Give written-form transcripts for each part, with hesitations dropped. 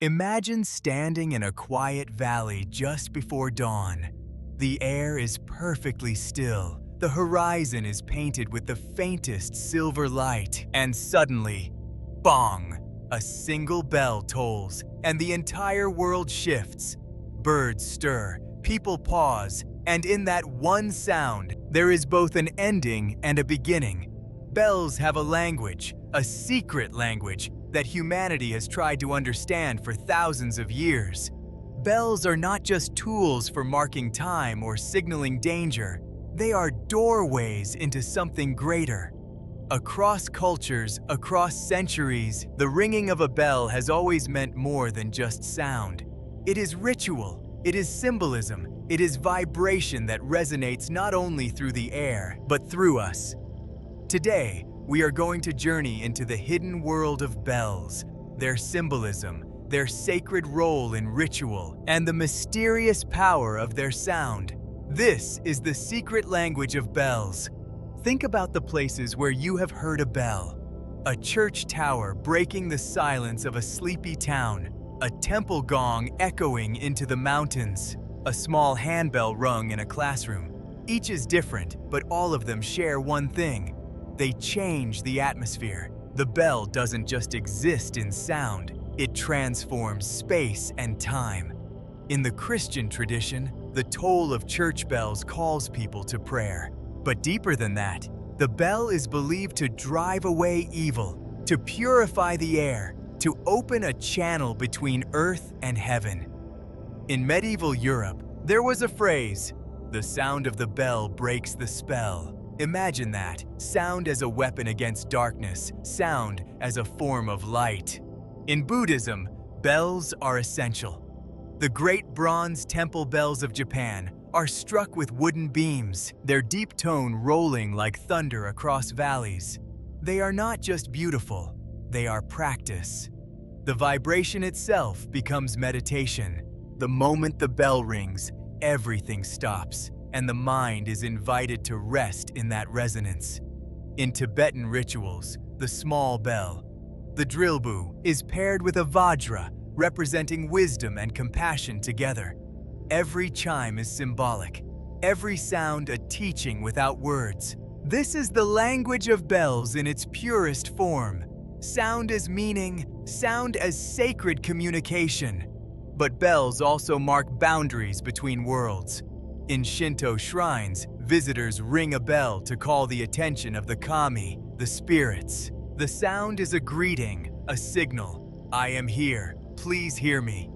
Imagine standing in a quiet valley just before dawn. The air is perfectly still. The horizon is painted with the faintest silver light, and suddenly, bong! A single bell tolls, and the entire world shifts. Birds stir, people pause, and in that one sound, there is both an ending and a beginning. Bells have a language, a secret language, that humanity has tried to understand for thousands of years. Bells are not just tools for marking time or signaling danger. They are doorways into something greater. Across cultures, across centuries, the ringing of a bell has always meant more than just sound. It is ritual, it is symbolism, it is vibration that resonates not only through the air, but through us. Today, we are going to journey into the hidden world of bells, their symbolism, their sacred role in ritual, and the mysterious power of their sound. This is the secret language of bells. Think about the places where you have heard a bell. A church tower breaking the silence of a sleepy town, a temple gong echoing into the mountains, a small handbell rung in a classroom. Each is different, but all of them share one thing. They change the atmosphere. The bell doesn't just exist in sound, it transforms space and time. In the Christian tradition, the toll of church bells calls people to prayer. But deeper than that, the bell is believed to drive away evil, to purify the air, to open a channel between earth and heaven. In medieval Europe, there was a phrase, "The sound of the bell breaks the spell." Imagine that, sound as a weapon against darkness, sound as a form of light. In Buddhism, bells are essential. The great bronze temple bells of Japan are struck with wooden beams, their deep tone rolling like thunder across valleys. They are not just beautiful, they are practice. The vibration itself becomes meditation. The moment the bell rings, everything stops, and the mind is invited to rest in that resonance. In Tibetan rituals, the small bell, the drilbu, is paired with a vajra, representing wisdom and compassion together. Every chime is symbolic, every sound a teaching without words. This is the language of bells in its purest form. Sound as meaning, sound as sacred communication. But bells also mark boundaries between worlds. In Shinto shrines, visitors ring a bell to call the attention of the kami, the spirits. The sound is a greeting, a signal. I am here, please hear me.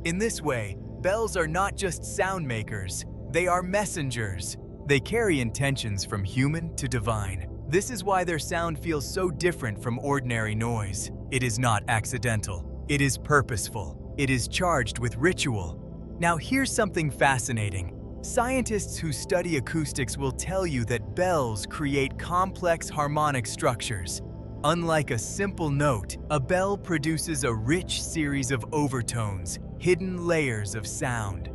In this way, bells are not just sound makers, they are messengers. They carry intentions from human to divine. This is why their sound feels so different from ordinary noise. It is not accidental. It is purposeful. It is charged with ritual. Now here's something fascinating. Scientists who study acoustics will tell you that bells create complex harmonic structures. Unlike a simple note, a bell produces a rich series of overtones, hidden layers of sound.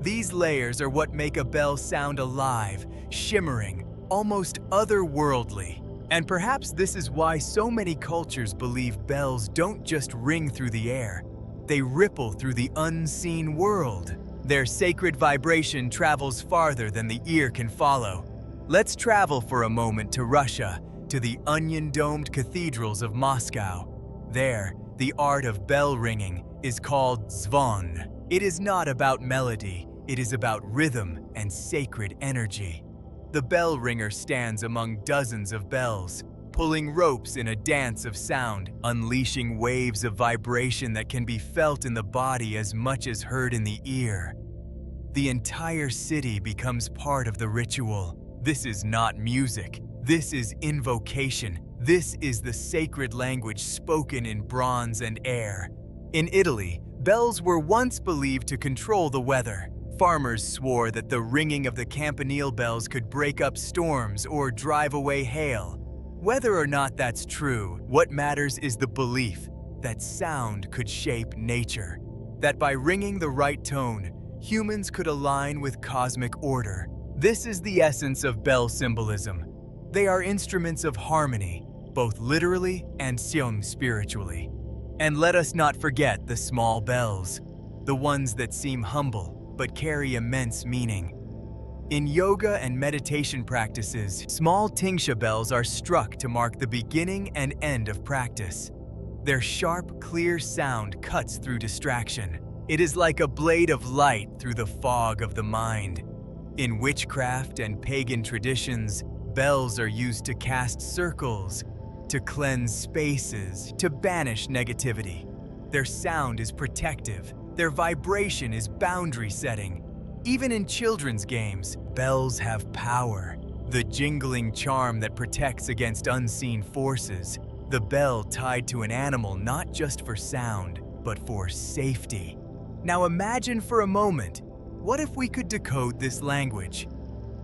These layers are what make a bell sound alive, shimmering, almost otherworldly. And perhaps this is why so many cultures believe bells don't just ring through the air, they ripple through the unseen world. Their sacred vibration travels farther than the ear can follow. Let's travel for a moment to Russia, to the onion-domed cathedrals of Moscow. There, the art of bell ringing is called zvon. It is not about melody, it is about rhythm and sacred energy. The bell ringer stands among dozens of bells, pulling ropes in a dance of sound, unleashing waves of vibration that can be felt in the body as much as heard in the ear. The entire city becomes part of the ritual. This is not music. This is invocation. This is the sacred language spoken in bronze and air. In Italy, bells were once believed to control the weather. Farmers swore that the ringing of the campanile bells could break up storms or drive away hail. Whether or not that's true, what matters is the belief that sound could shape nature. That by ringing the right tone, humans could align with cosmic order. This is the essence of bell symbolism. They are instruments of harmony, both literally and spiritually. And let us not forget the small bells, the ones that seem humble but carry immense meaning. In yoga and meditation practices, small tingsha bells are struck to mark the beginning and end of practice. Their sharp, clear sound cuts through distraction. It is like a blade of light through the fog of the mind. In witchcraft and pagan traditions, bells are used to cast circles, to cleanse spaces, to banish negativity. Their sound is protective. Their vibration is boundary setting. Even in children's games, bells have power. The jingling charm that protects against unseen forces. The bell tied to an animal not just for sound, but for safety. Now imagine for a moment, what if we could decode this language?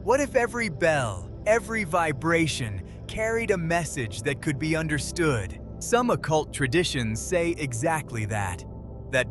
What if every bell, every vibration, carried a message that could be understood? Some occult traditions say exactly that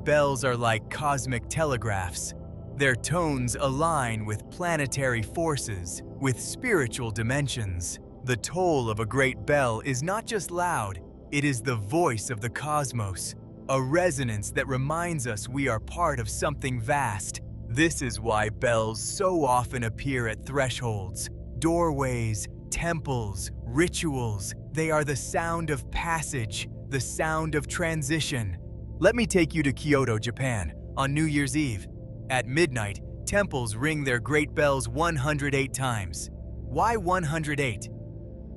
bells are like cosmic telegraphs. Their tones align with planetary forces, with spiritual dimensions. The toll of a great bell is not just loud, it is the voice of the cosmos, a resonance that reminds us we are part of something vast. This is why bells so often appear at thresholds, doorways, temples, rituals. They are the sound of passage, the sound of transition. Let me take you to Kyoto, Japan, on New Year's Eve. At midnight, temples ring their great bells 108 times. Why 108?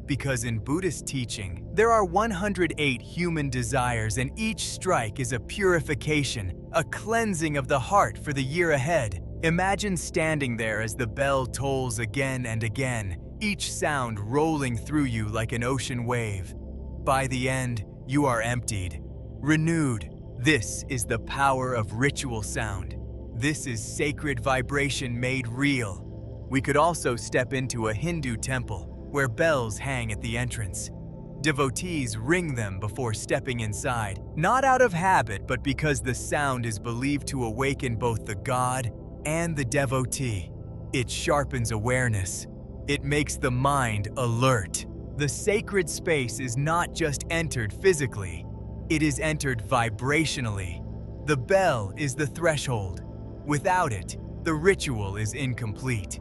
Because in Buddhist teaching, there are 108 human desires, and each strike is a purification, a cleansing of the heart for the year ahead. Imagine standing there as the bell tolls again and again, each sound rolling through you like an ocean wave. By the end, you are emptied, renewed. This is the power of ritual sound. This is sacred vibration made real. We could also step into a Hindu temple, where bells hang at the entrance. Devotees ring them before stepping inside, not out of habit, but because the sound is believed to awaken both the god and the devotee. It sharpens awareness. It makes the mind alert. The sacred space is not just entered physically, it is entered vibrationally. The bell is the threshold. Without it, the ritual is incomplete.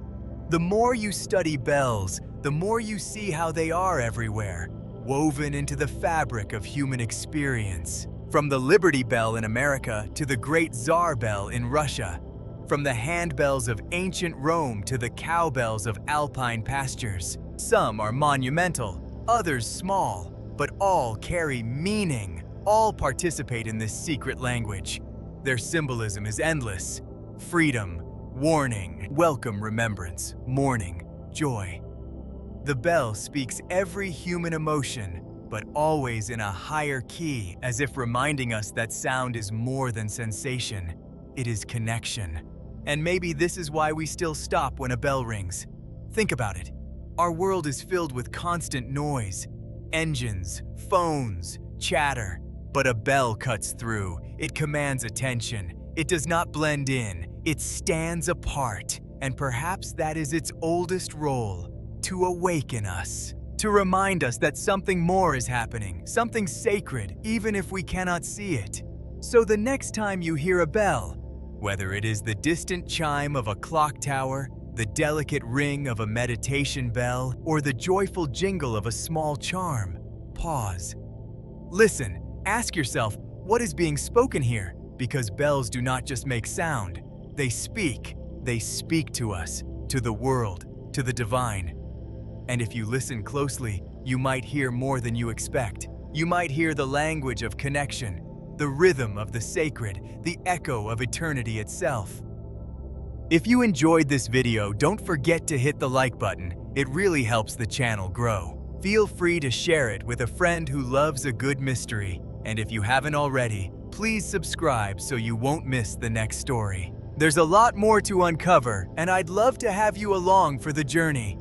The more you study bells, the more you see how they are everywhere, woven into the fabric of human experience. From the Liberty Bell in America to the Great Tsar Bell in Russia, from the handbells of ancient Rome to the cowbells of alpine pastures. Some are monumental, others small, but all carry meaning. All participate in this secret language. Their symbolism is endless. Freedom, warning, welcome remembrance, mourning, joy. The bell speaks every human emotion, but always in a higher key, as if reminding us that sound is more than sensation. It is connection. And maybe this is why we still stop when a bell rings. Think about it. Our world is filled with constant noise, engines, phones, chatter. But a bell cuts through. It commands attention. It does not blend in. It stands apart. And perhaps that is its oldest role, to awaken us. To remind us that something more is happening, something sacred, even if we cannot see it. So the next time you hear a bell, whether it is the distant chime of a clock tower, the delicate ring of a meditation bell, or the joyful jingle of a small charm, pause. Listen. Ask yourself, what is being spoken here? Because bells do not just make sound. They speak. They speak to us, to the world, to the divine. And if you listen closely, you might hear more than you expect. You might hear the language of connection, the rhythm of the sacred, the echo of eternity itself. If you enjoyed this video, don't forget to hit the like button. It really helps the channel grow. Feel free to share it with a friend who loves a good mystery. And if you haven't already, please subscribe so you won't miss the next story. There's a lot more to uncover, and I'd love to have you along for the journey.